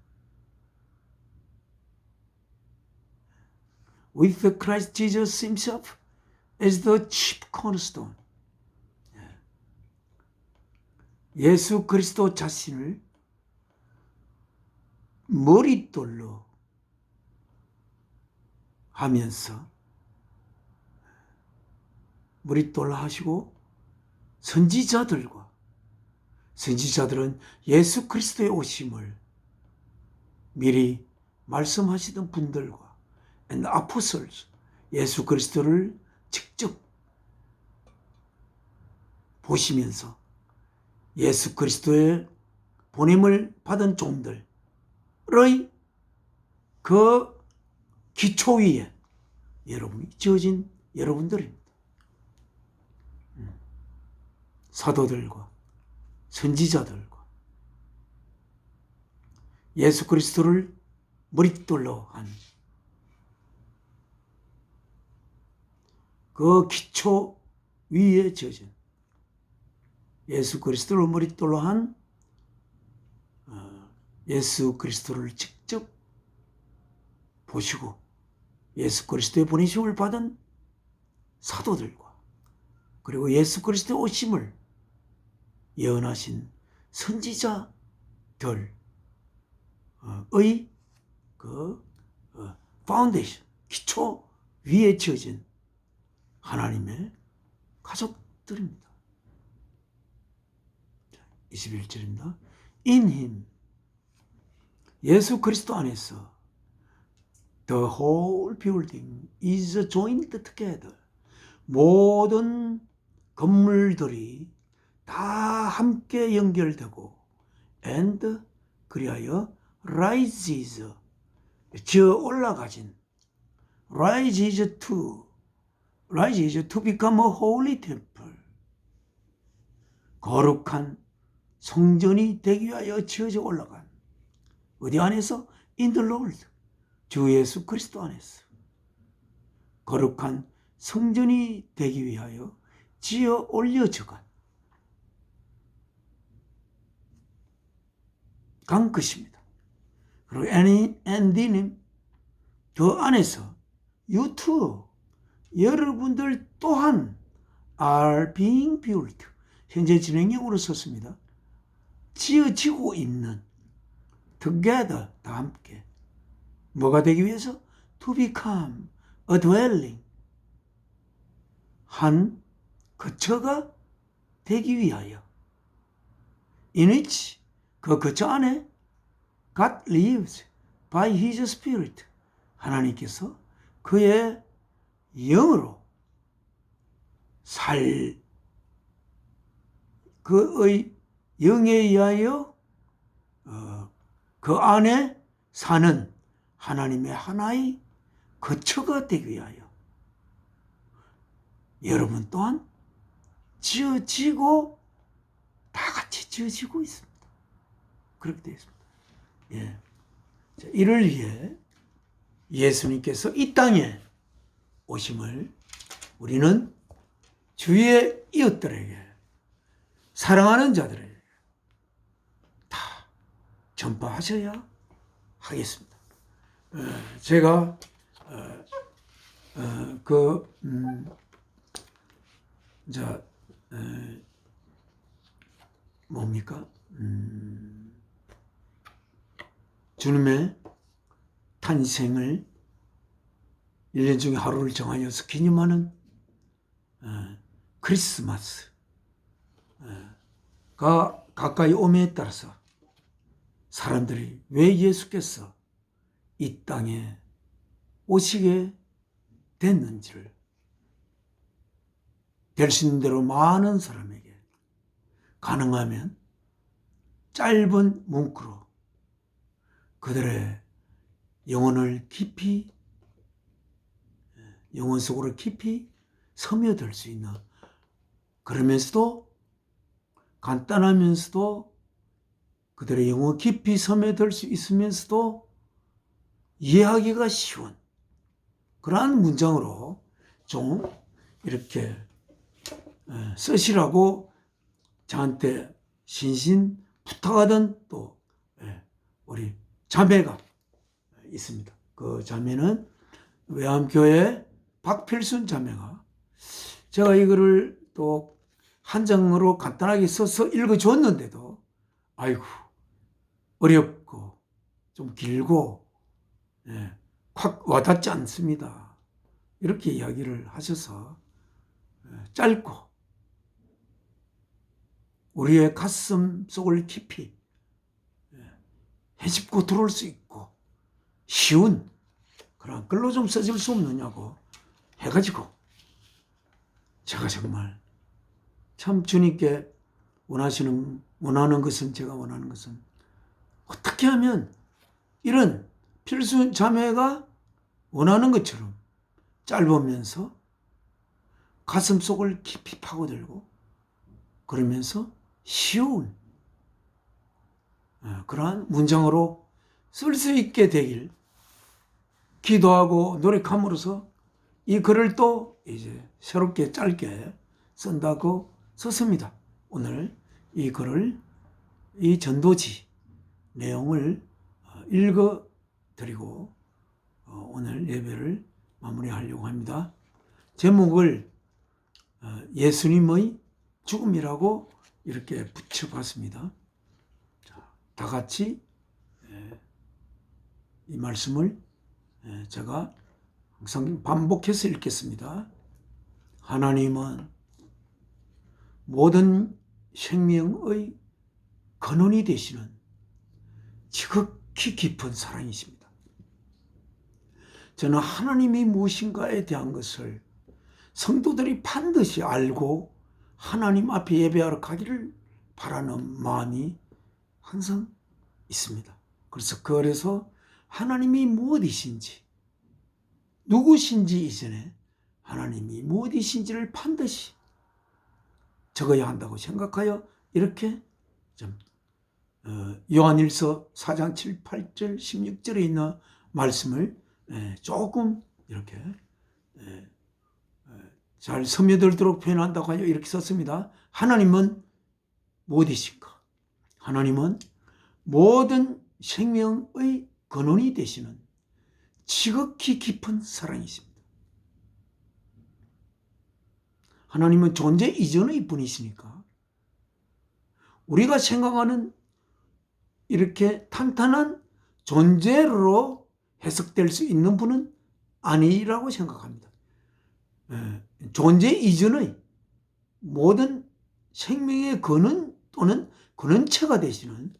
With Christ Jesus himself as the chief cornerstone. 예수 그리스도 자신을 머릿돌로 하면서 머릿돌로 하시고 선지자들은 예수 그리스도의 오심을 미리 말씀하시던 분들과 and apostles, 예수 그리스도를 직접 보시면서 예수 그리스도의 보냄을 받은 종들의 그 기초 위에 여러분이 지어진 여러분들입니다. 사도들과 선지자들과 예수 그리스도를 머릿돌로 한 그 기초 위에 지어진 예수 그리스도를 머릿돌로 한 예수 그리스도를 직접 보시고 예수 그리스도의 보내심을 받은 사도들과 그리고 예수 그리스도의 오심을 예언하신 선지자들의 그 파운데이션, 기초 위에 지어진 하나님의 가족들입니다. 21절입니다. In him, 예수 그리스도 안에서 the whole building is joined together. 모든 건물들이 다 함께 연결되고 and 그리하여 rises 지어 올라가진 rises to become a holy temple. 거룩한 성전이 되기 위하여 지어져 올라간 어디 안에서? In the Lord. 주 예수 그리스도 안에서 거룩한 성전이 되기 위하여 지어 올려져간 것입니다. 그리고 and in him, 그 안에서 you too, 여러분들 또한 are being built, 현재 진행형으로 썼습니다. 지어지고 있는 together, 다 함께. 뭐가 되기 위해서? To become a dwelling, 한 거처가 되기 위하여. In which, 그 거처 안에 God lives by his spirit, 하나님께서 그의 영으로 그의 영에 의하여 그 안에 사는 하나님의 하나의 거처가 되기 위하여 여러분 또한 지어지고 다 같이 지어지고 있습니다. 그렇게 되어 있습니다. 예. 자, 이를 위해 예수님께서 이 땅에 오심을 우리는 주위의 이웃들에게, 사랑하는 자들에게 다 전파하셔야 하겠습니다. 제가 뭡니까? 주님의 탄생을 1년 중에 하루를 정하여서 기념하는 크리스마스가 가까이 오매에 따라서 사람들이 왜 예수께서 이 땅에 오시게 됐는지를 될 수 있는 대로 많은 사람에게 가능하면 짧은 문구로 그들의 영혼을 깊이, 영혼 속으로 깊이 스며들 수 있는, 그러면서도 간단하면서도 그들의 영혼 깊이 스며들 수 있으면서도 이해하기가 쉬운 그러한 문장으로 좀 이렇게 쓰시라고 저한테 신신 부탁하던 또 우리 자매가 있습니다. 그 자매는 외암교회 박필순 자매가 제가 이거를 또 한 장으로 간단하게 써서 읽어줬는데도 아이고 어렵고 좀 길고 확 와닿지 않습니다. 이렇게 이야기를 하셔서 짧고 우리의 가슴 속을 깊이 헤집고 들어올 수 있고 쉬운 그런 글로 좀 써질 수 없느냐고 해가지고 제가 정말 참 주님께 원하는 것은, 제가 원하는 것은 어떻게 하면 이런 필순 자매가 원하는 것처럼 짧으면서 가슴 속을 깊이 파고들고 그러면서 쉬운 그러한 문장으로 쓸 수 있게 되길 기도하고 노력함으로써 이 글을 또 이제 새롭게 짧게 쓴다고 썼습니다. 오늘 이 글을, 이 전도지 내용을 읽어 드리고 오늘 예배를 마무리하려고 합니다. 제목을 예수님의 죽음이라고 이렇게 붙여봤습니다. 자, 다 같이 이 말씀을 제가 항상 반복해서 읽겠습니다. 하나님은 모든 생명의 근원이 되시는 지극히 깊은 사랑이십니다. 저는 하나님이 무엇인가에 대한 것을 성도들이 반드시 알고 하나님 앞에 예배하러 가기를 바라는 마음이 항상 있습니다. 그래서 하나님이 무엇이신지, 누구신지 이전에 하나님이 무엇이신지를 반드시 적어야 한다고 생각하여 이렇게 좀 요한일서 4장 7, 8절, 16절에 있는 말씀을 조금 이렇게 잘 스며들도록 표현한다고 하여 이렇게 썼습니다. 하나님은 무엇이신가? 하나님은 모든 생명의 근원이 되시는 지극히 깊은 사랑이십니다. 하나님은 존재 이전의 분이시니까 우리가 생각하는 이렇게 탄탄한 존재로 해석될 수 있는 분은 아니라고 생각합니다. 존재 이전의 모든 생명의 근원 또는 근원체가 되시는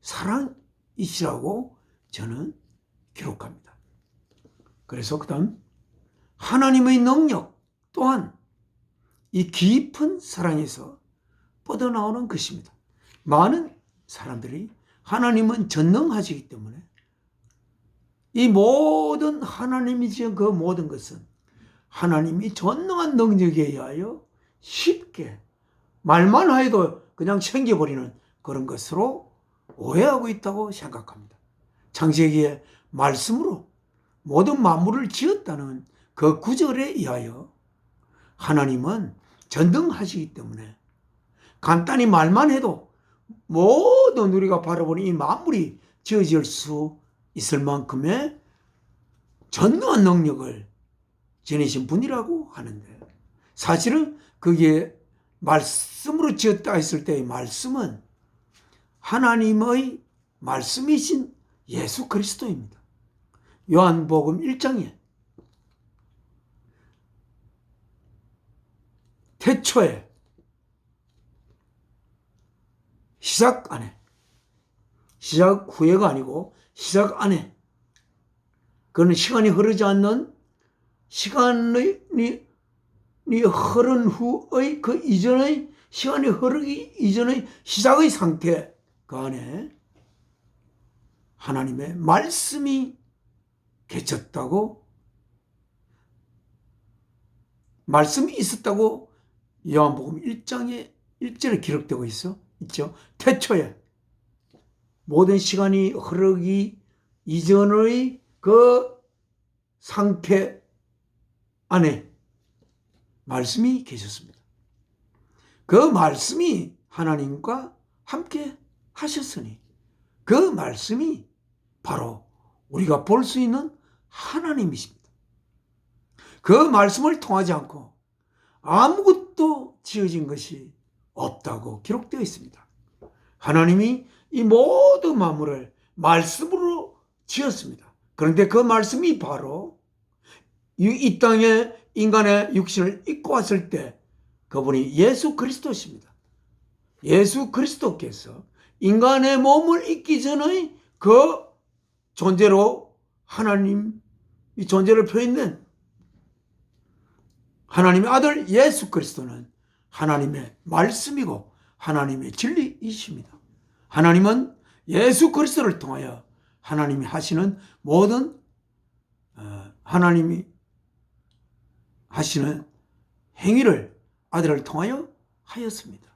사랑이시라고 저는 기록합니다. 그래서 그 다음 하나님의 능력 또한 이 깊은 사랑에서 뻗어나오는 것입니다. 많은 사람들이 하나님은 전능하시기 때문에 이 모든 하나님이 지은 그 모든 것은 하나님이 전능한 능력에 의하여 쉽게 말만 해도 그냥 챙겨버리는 그런 것으로 오해하고 있다고 생각합니다. 창세기의 말씀으로 모든 만물을 지었다는 그 구절에 의하여 하나님은 전능하시기 때문에 간단히 말만 해도 모든 우리가 바라보는 이 만물이 지어질 수 있을 만큼의 전능한 능력을 지니신 분이라고 하는데 사실은 그게 말씀으로 지었다 했을 때의 말씀은 하나님의 말씀이신 예수 그리스도입니다. 요한복음 1장에 태초에 시작 안에, 시작 후에가 아니고 시작 안에, 그는 시간이 흐르지 않는 시간이 흐른 후의 그 이전의 시간이 흐르기 이전의 시작의 상태 그 안에 하나님의 말씀이 계셨다고, 말씀이 있었다고 요한복음 1장에 1절에 기록되고 있죠. 태초에 모든 시간이 흐르기 이전의 그 상태 안에 말씀이 계셨습니다. 그 말씀이 하나님과 함께 하셨으니 그 말씀이 바로 우리가 볼 수 있는 하나님이십니다. 그 말씀을 통하지 않고 아무것도 지어진 것이 없다고 기록되어 있습니다. 하나님이 이 모든 만물을 말씀으로 지었습니다. 그런데 그 말씀이 바로 이 땅에 인간의 육신을 입고 왔을 때 그분이 예수 그리스도십니다. 예수 그리스도께서 인간의 몸을 입기 전의 그 존재로 하나님 이 존재를 표현된 하나님의 아들 예수 그리스도는 하나님의 말씀이고 하나님의 진리이십니다. 하나님은 예수 그리스도를 통하여 하나님이 하시는 모든 하나님이 하시는 행위를 아들을 통하여 하였습니다.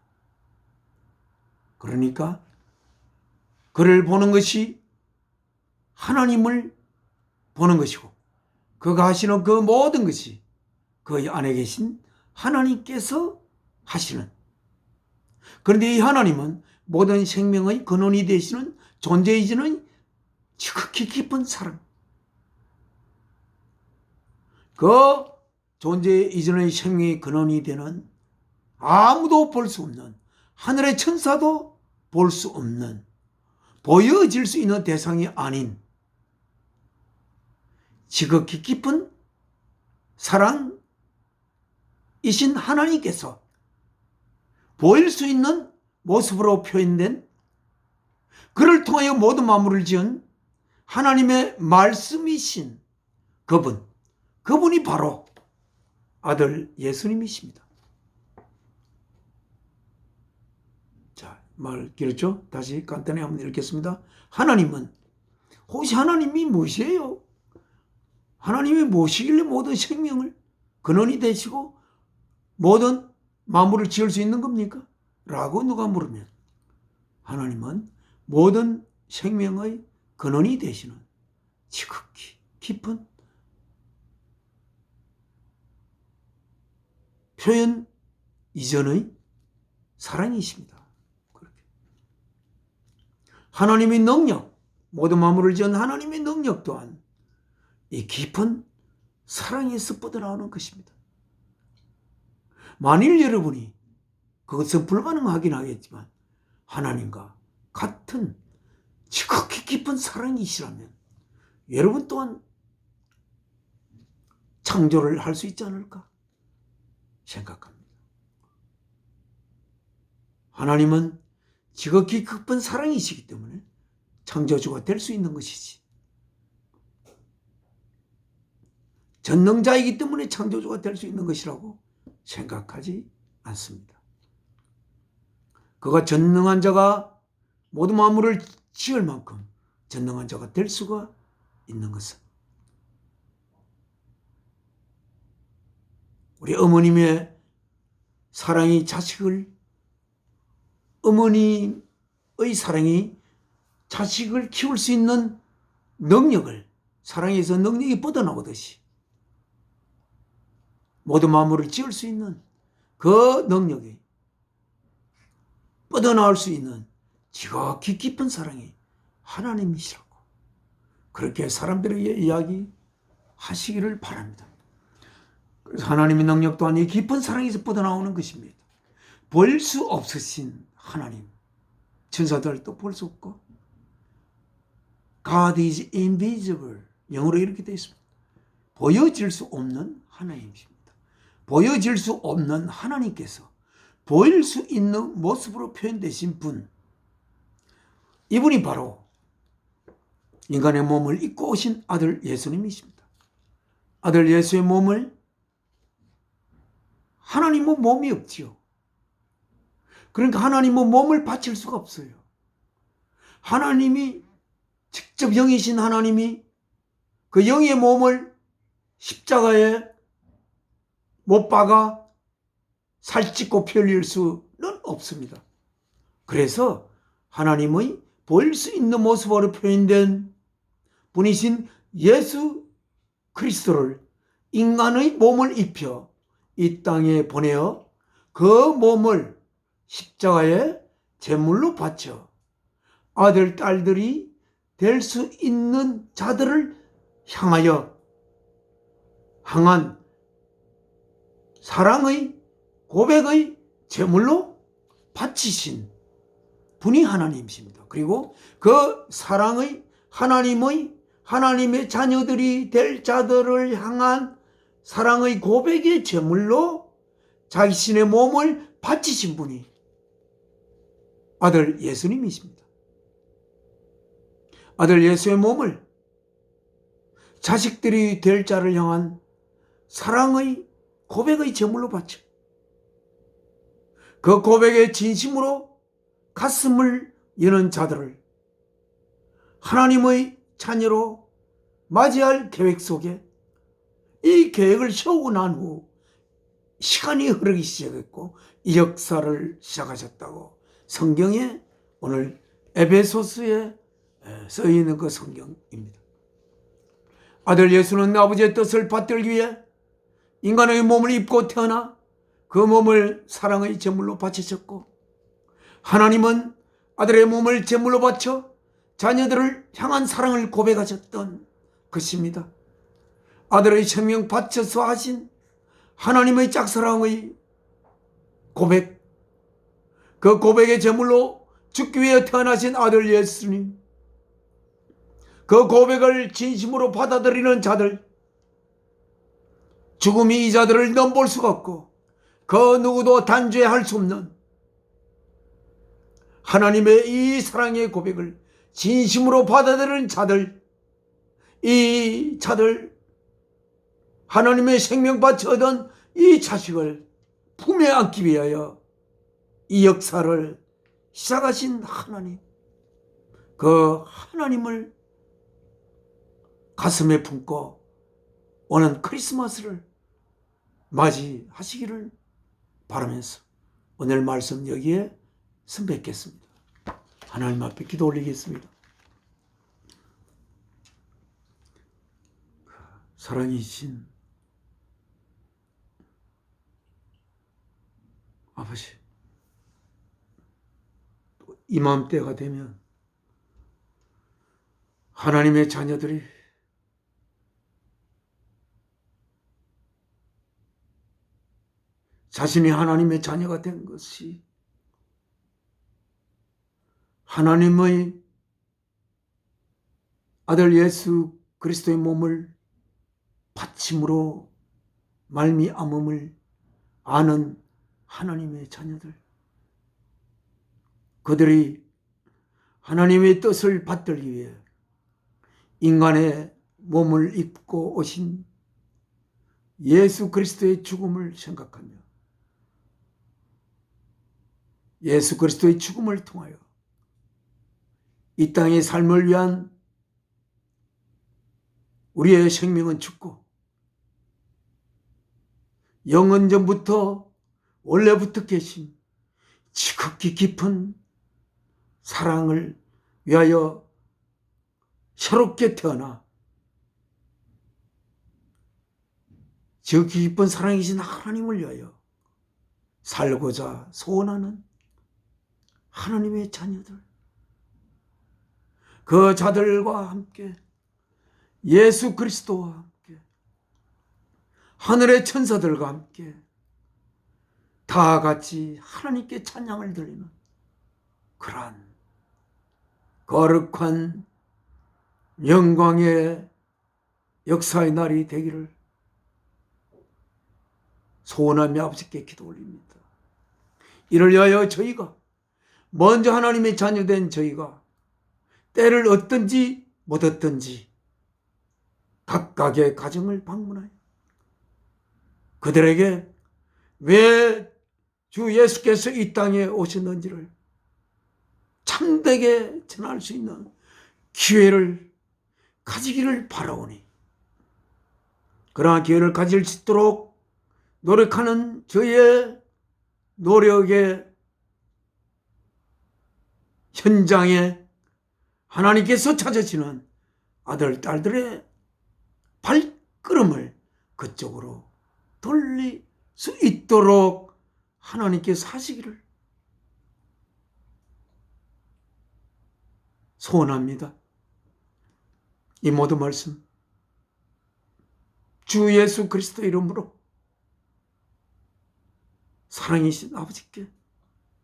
그러니까 그를 보는 것이 하나님을 보는 것이고 그가 하시는 그 모든 것이 그 안에 계신 하나님께서 하시는, 그런데 이 하나님은 모든 생명의 근원이 되시는 존재이지는 지극히 깊은 사랑, 그 존재 이전의 생명의 근원이 되는 아무도 볼 수 없는 하늘의 천사도 볼 수 없는 보여질 수 있는 대상이 아닌 지극히 깊은 사랑이신 하나님께서 보일 수 있는 모습으로 표현된 그를 통하여 모든 만물을 지은 하나님의 말씀이신 그분이 바로 아들 예수님이십니다. 자, 말 길었죠? 다시 간단히 한번 읽겠습니다. 하나님은, 혹시 하나님이 무엇이에요? 하나님이 무엇이길래 모든 생명을 근원이 되시고 모든 만물을 지을 수 있는 겁니까? 라고 누가 물으면 하나님은 모든 생명의 근원이 되시는 지극히 깊은 표현 이전의 사랑이십니다. 그렇게. 하나님의 능력, 모든 만물을 지은 하나님의 능력 또한 이 깊은 사랑에서 뻗어나오는 것입니다. 만일 여러분이 그것은 불가능하긴 하겠지만 하나님과 같은 지극히 깊은 사랑이시라면 여러분 또한 창조를 할 수 있지 않을까 생각합니다. 하나님은 지극히 깊은 사랑이시기 때문에 창조주가 될 수 있는 것이지, 전능자이기 때문에 창조주가 될 수 있는 것이라고 생각하지 않습니다. 그가 전능한 자가 모든 만물을 지을 만큼 전능한 자가 될 수가 있는 것은 우리 어머님의 사랑이 어머니의 사랑이 자식을 키울 수 있는 능력을, 사랑에서 능력이 뻗어나오듯이 모든 만물을 지을 수 있는 그 능력이 뻗어나올 수 있는 지극히 깊은 사랑이 하나님이시라고 그렇게 사람들에게 이야기하시기를 바랍니다. 그래서 하나님의 능력 또한 이 깊은 사랑에서 뻗어나오는 것입니다. 볼 수 없으신 하나님, 천사들도 볼 수 없고 God is invisible, 영어로 이렇게 되어 있습니다. 보여질 수 없는 하나님이십니다. 보여질 수 없는 하나님께서 보일 수 있는 모습으로 표현되신 분, 이분이 바로 인간의 몸을 입고 오신 아들 예수님이십니다. 아들 예수의 몸을, 하나님은 몸이 없지요. 그러니까 하나님은 몸을 바칠 수가 없어요. 하나님이 직접 영이신 하나님이 그 영의 몸을 십자가에 못 박아 살찌고 피 흘릴 수는 없습니다. 그래서 하나님의 보일 수 있는 모습으로 표현된 분이신 예수 그리스도를 인간의 몸을 입혀 이 땅에 보내어 그 몸을 십자가에 제물로 바쳐 아들, 딸들이 될 수 있는 자들을 향한 사랑의 고백의 제물로 바치신 분이 하나님이십니다. 그리고 그 사랑의 하나님의 자녀들이 될 자들을 향한 사랑의 고백의 제물로 자신의 몸을 바치신 분이 아들 예수님이십니다. 아들 예수의 몸을 자식들이 될 자를 향한 사랑의 고백의 제물로 바쳐 그 고백의 진심으로 가슴을 여는 자들을 하나님의 자녀로 맞이할 계획 속에 이 계획을 세우고 난 후 시간이 흐르기 시작했고 이 역사를 시작하셨다고 성경에 오늘 에베소서에 써있는 그 성경입니다. 아들 예수는 아버지의 뜻을 받들기 위해 인간의 몸을 입고 태어나 그 몸을 사랑의 제물로 바치셨고 하나님은 아들의 몸을 제물로 바쳐 자녀들을 향한 사랑을 고백하셨던 것입니다. 아들의 생명 바쳐서 하신 하나님의 짝사랑의 고백, 그 고백의 제물로 죽기 위해 태어나신 아들 예수님, 그 고백을 진심으로 받아들이는 자들, 죽음이 이 자들을 넘볼 수가 없고 그 누구도 단죄할 수 없는 하나님의 이 사랑의 고백을 진심으로 받아들이는 자들, 이 자들 하나님의 생명 바쳐 얻은 이 자식을 품에 안기 위하여 이 역사를 시작하신 하나님, 그 하나님을 가슴에 품고 오는 크리스마스를 맞이하시기를 바라면서 오늘 말씀 여기에 선배겠습니다. 하나님 앞에 기도 올리겠습니다. 사랑이신 아버지, 이맘때가 되면 하나님의 자녀들이 자신이 하나님의 자녀가 된 것이 하나님의 아들 예수 그리스도의 몸을 바침으로 말미암음을 아는 하나님의 자녀들, 그들이 하나님의 뜻을 받들기 위해 인간의 몸을 입고 오신 예수 그리스도의 죽음을 생각하며 예수 그리스도의 죽음을 통하여 이 땅의 삶을 위한 우리의 생명은 죽고 영원전부터 원래부터 계신 지극히 깊은 사랑을 위하여 새롭게 태어나 지극히 깊은 사랑이신 하나님을 위하여 살고자 소원하는 하나님의 자녀들, 그 자들과 함께 예수 그리스도와 함께 하늘의 천사들과 함께 다 같이 하나님께 찬양을 드리는 그러한 거룩한 영광의 역사의 날이 되기를 소원하며 아버지께 기도 올립니다. 이를 위하여 저희가 먼저 하나님의 자녀된 저희가 때를 얻든지 못 얻든지 각각의 가정을 방문하여 그들에게 왜 주 예수께서 이 땅에 오셨는지를 참되게 전할 수 있는 기회를 가지기를 바라오니, 그러나 기회를 가질 수 있도록 노력하는 저의 노력의 현장에 하나님께서 찾으시는 아들, 딸들의 발걸음을 그쪽으로 돌릴 수 있도록 하나님께서 하시기를 소원합니다. 이 모든 말씀 주 예수 그리스도 이름으로 사랑이신 아버지께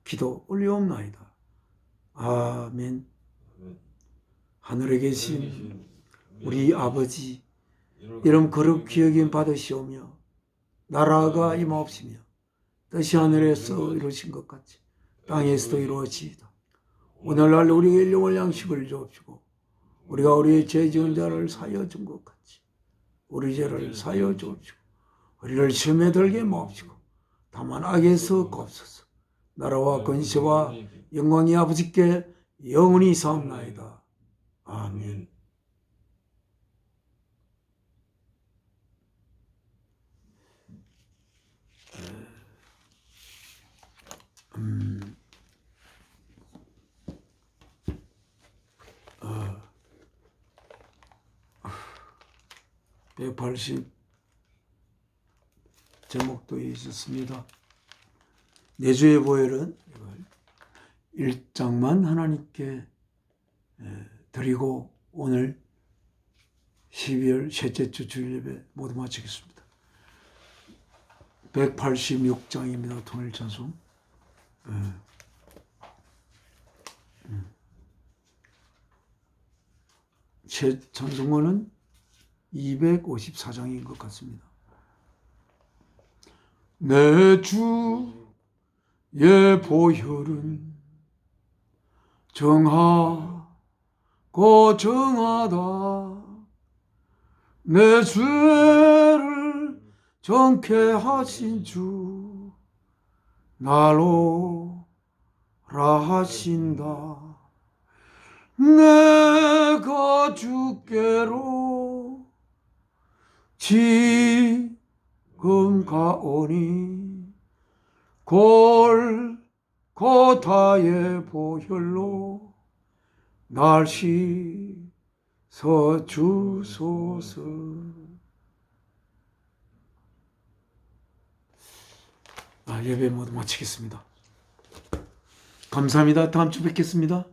기도 올리옵나이다. 아멘. 하늘에 계신 우리 아버지, 이름 거룩 기억임 받으시오며 나라가 임하옵시며 뜻이 하늘에서 이루어진 것 같이 땅에서도 이루어지이다. 오늘날 우리에게 일용할 양식을 주옵시고 우리가 우리의 죄 지은 자를 사하여 준 것 같이 우리 죄를 사하여 주옵시고 우리를 시험에 들게 마옵시고 다만 악에서 구하옵소서. 나라와 권세와 영광이 아버지께 영원히 사옵나이다. 아멘. 어, 180 제목도 있었습니다. 내주의 보혈은 1장만 하나님께 드리고 오늘 12월 셋째 주 주일 예배 모두 마치겠습니다. 186장입니다. 통일 찬송. 제 찬송가는 254장인 것 같습니다. 내 주의 보혈은 정하고 정하다. 내 죄를 정케 하신 주 날로 하신다. 내가 주께로 지금 가오니 골고다의 보혈로 날 씻어 주소서. 예배 모두 마치겠습니다. 감사합니다. 다음 주 뵙겠습니다.